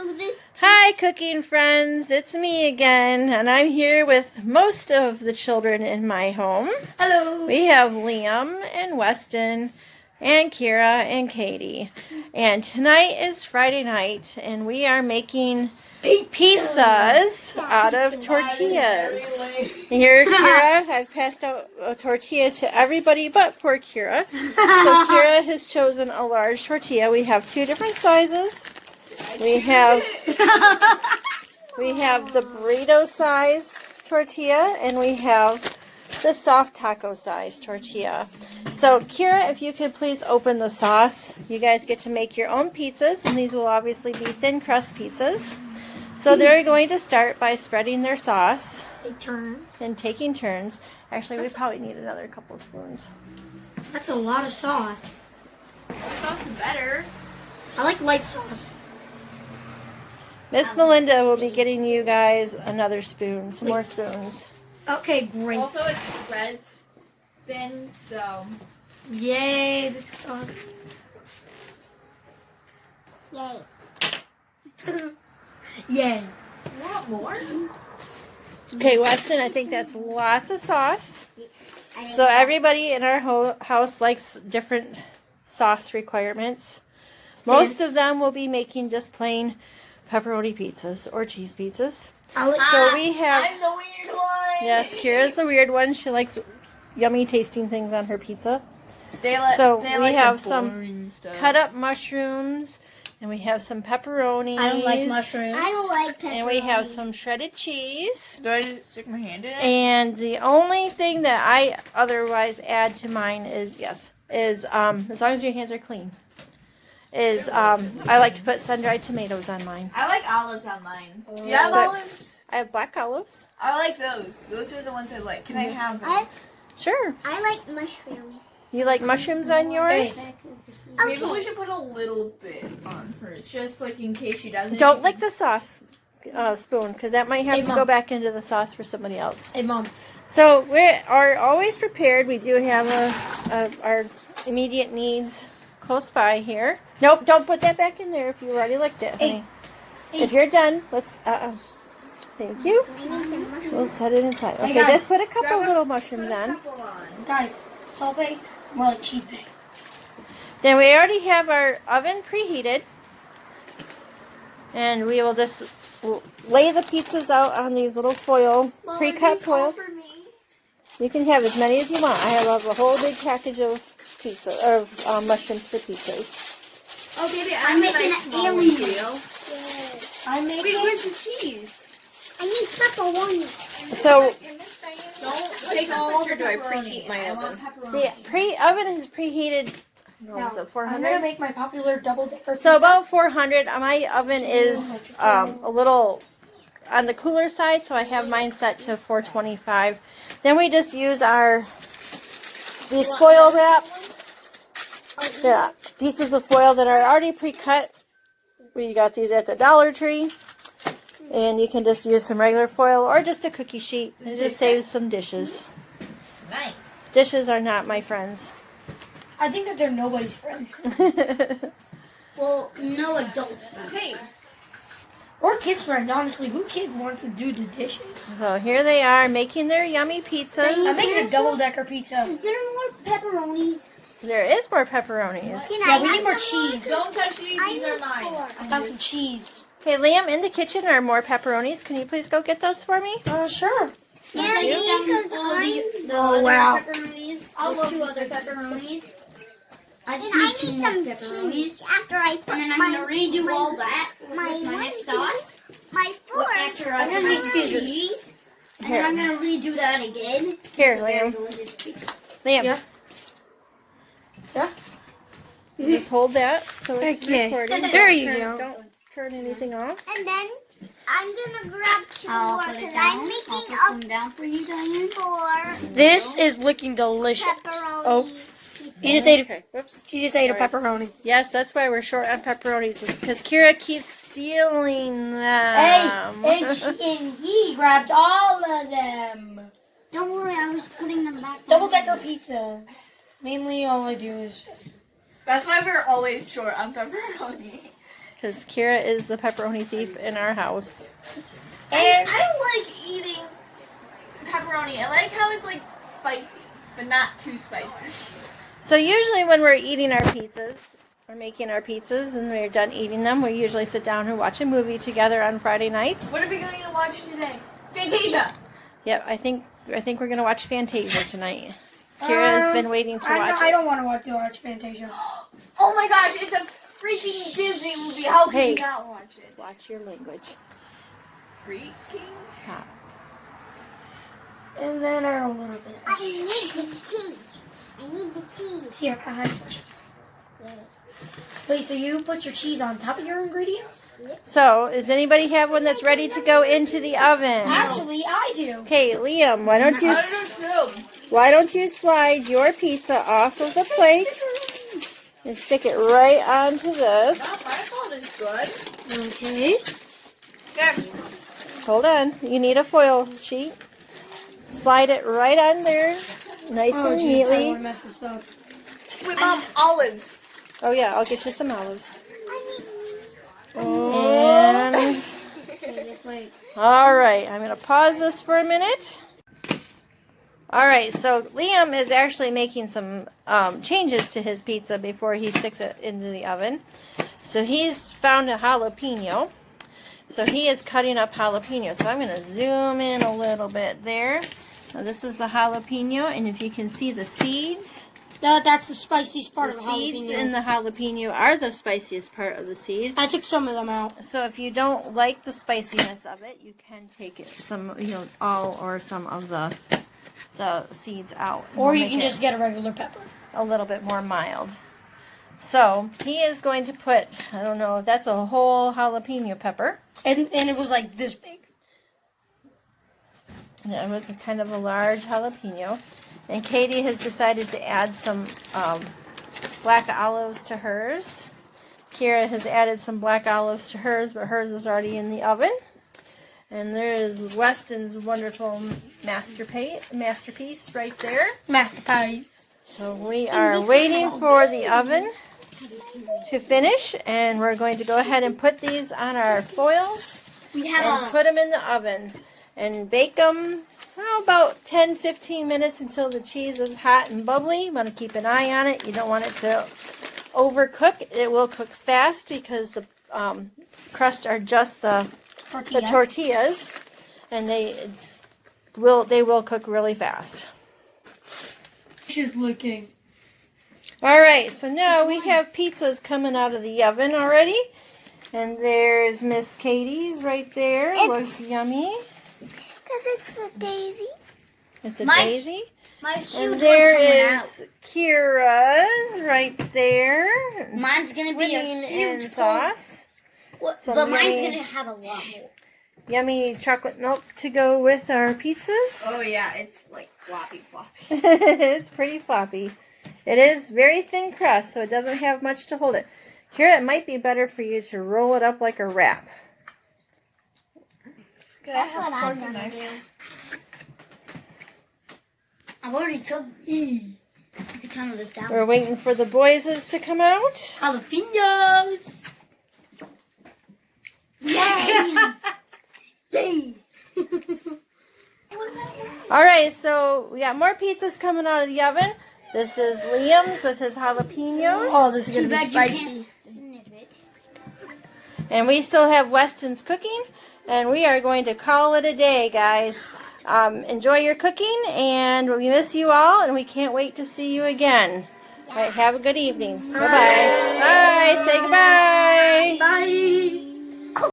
Hi, cooking friends. It's me again, and I'm here with most of the children in my home. Hello. We have Liam and Weston and Kira and Katie. And tonight is Friday night, and we are making pizzas out of tortillas. Here, Kira, I've passed out a tortilla to everybody but poor Kira. So Kira has chosen a large tortilla. We have two different sizes. We have the burrito size tortilla, and we have the soft taco size tortilla. So Kira, if you could please open the sauce. You guys get to make your own pizzas, and these will obviously be thin crust pizzas. So they're going to start by spreading their sauce and taking turns. Actually, we probably need another couple of spoons. That's a lot of sauce. Sauce is better. I like light sauce. Miss Melinda will be getting you guys another spoon, some more spoons. Okay, great. Also, it spreads thin, so. Yay, this is awesome. Yay. Yay. Want more? Okay, Weston, I think that's lots of sauce. So everybody in our house likes different sauce requirements. Most of them will be making just plain pepperoni pizzas or cheese pizzas. So we have. I'm the weird one. Yes, Kira's the weird one. She likes yummy tasting things on her pizza. We have some cut up mushrooms, and we have some pepperonis. I don't like mushrooms. I don't like pepperoni. And we have some shredded cheese. Do I just stick my hand in it? And the only thing that I otherwise add to mine is as long as your hands are clean, I like to put sun-dried tomatoes on mine. I like olives on mine. You have olives? I have black olives. I like those. Those are the ones I like. Can I have them? Sure. I like mushrooms. You like mushrooms on yours? Maybe we should put a little bit on hers, just like in case she doesn't. Don't lick the sauce spoon, because that might have Hey, to Mom. go back into the sauce for somebody else. Hey, Mom. So we are always prepared. We do have our immediate needs close by here. Nope, don't put that back in there if you already licked it, honey. Hey. If you're done, let's. Thank you. I need some mushrooms. We'll set it inside. Hey, Okay, guys. just put a couple little mushrooms Put a on. couple on. Guys, salt bay, more like cheese bay. Then we already have our oven preheated, and we will just lay the pizzas out on these little pre-cut foil. For me. You can have as many as you want. I have a whole big package of mushrooms for pizzas. Oh, baby, I'm making an alien. I'm Wait, making. where's the cheese? I need pepperoni. So Don't take all the pepperoni. I preheat my oven. the oven is preheated. What was it, I'm 400? gonna make my popular double-decker pizza. So about 400. My oven is a little on the cooler side, so I have mine set to 425. Then we just use these foil wraps. Yeah, pieces of foil that are already pre-cut. We got these at the Dollar Tree. And you can just use some regular foil or just a cookie sheet. It just saves some dishes. Nice. Dishes are not my friends. I think that they're nobody's friend. Well, no adults. Hey, Or kids' friends, honestly. Who kids want to do the dishes? So here they are making their yummy pizzas. I'm making a double-decker pizza. Is there more pepperonis? There is more pepperonis. Yeah, we need more cheese. don't touch these. These are mine. I found some cheese. Hey, Liam, in the kitchen are more pepperonis. Can you please go get those for me? Sure. Yeah, because Oh, wow. pepperonis. I love Two other pepperonis. I just need two more pepperonis. After I put and then I'm gonna redo all that with my next sauce. My fork. After I put my cheese, and then I'm gonna redo that again. Here, Liam. Liam. Yeah. Yeah. Just hold that so it's Okay. recording. There you Don't go. Don't turn anything off. And then I'm gonna grab two more because I'm making up down for you, Diane. for This is looking delicious. pepperoni. Oh. You just ate Okay. Whoops. She just ate a Sorry. pepperoni. Yes, that's why we're short on pepperonis. Is because Kira keeps stealing Hey, them. and he grabbed all of them. Don't worry, I was putting them back. Double-decker pizza. Mainly all I do is just... That's why we're always short on pepperoni. because Kira is the pepperoni thief in our house. And I don't like eating pepperoni. I like how it's like spicy, but not too spicy. So usually when we're eating our pizzas, we're making our pizzas and we're done eating them, we usually sit down and watch a movie together on Friday nights. What are we going to watch today? Fantasia! Yep, I think we're going to watch Fantasia tonight. Kira has been waiting to watch I it. don't want to watch Fantasia. Oh my gosh, it's a freaking Disney movie. How can Hey. you not watch it? Watch your language. Freaking Stop. And then add a little bit. I need the cheese. I need the cheese. Here, I had some cheese. Wait, so you put your cheese on top of your ingredients? So, does anybody have one that's ready to go into the oven? Actually, I do. Okay, Liam, why don't you slide your pizza off of the plate and stick it right onto this? My fault is good. Okay. There. Hold on, you need a foil sheet. Slide it right on there, nice Oh, and jeez, I neatly. want to mess this up. With olives. Oh yeah, I'll get you some olives. Oh. And Just wait. all right, I'm gonna pause this for a minute. All right, so Liam is actually making some changes to his pizza before he sticks it into the oven. So he's found a jalapeno. So he is cutting up jalapeno. So I'm gonna zoom in a little bit there. Now this is the jalapeno, and if you can see the seeds. No, that's the spiciest part The of the seeds jalapeno. in the jalapeno are the spiciest part of the seed. I took some of them out. So if you don't like the spiciness of it, you can take it all or some of the seeds out. And Or we'll you make can it just get a regular pepper. a little bit more mild. So he is going to put, I don't know if that's a whole jalapeno pepper. And it was like this big. Yeah, it was kind of a large jalapeno. And Katie has decided to add some black olives to hers. Kira has added some black olives to hers, but hers is already in the oven. And there is Weston's wonderful masterpiece right there. Master pies. So we are waiting for the oven to finish, and we're going to go ahead and put these on our foils We and have put them in the oven and bake them about 10-15 minutes until the cheese is hot and bubbly. You want to keep an eye on it. You don't want it to overcook. It will cook fast because the crusts are just the tortillas, and they will cook really fast. She's looking. All right, so now we have pizzas coming out of the oven already, and there's Miss Katie's right there. Looks yummy. because it's a daisy. It's a My- daisy. My huge And one's there coming is Kira's right there. Mine's gonna be a swimming huge in sauce. out. some But mine's yummy- gonna have a lot more. Yummy chocolate milk to go with our pizzas. Oh yeah, it's like floppy. It's pretty floppy. It is very thin crust, so it doesn't have much to hold it. Kira, it might be better for you to roll it up like a wrap. That's what I'm gonna do. I've already took a ton of this down. We're waiting for the boyses to come out. Jalapenos. Yay! Yay! All right, so we got more pizzas coming out of the oven. This is Liam's with his jalapenos. Oh, this is Too gonna be bad you spicy. can't sniff it. And we still have Weston's cooking. And we are going to call it a day, guys. Enjoy your cooking, and we miss you all, and we can't wait to see you again. All right, have a good evening. Bye-bye. Bye. Say goodbye. Bye.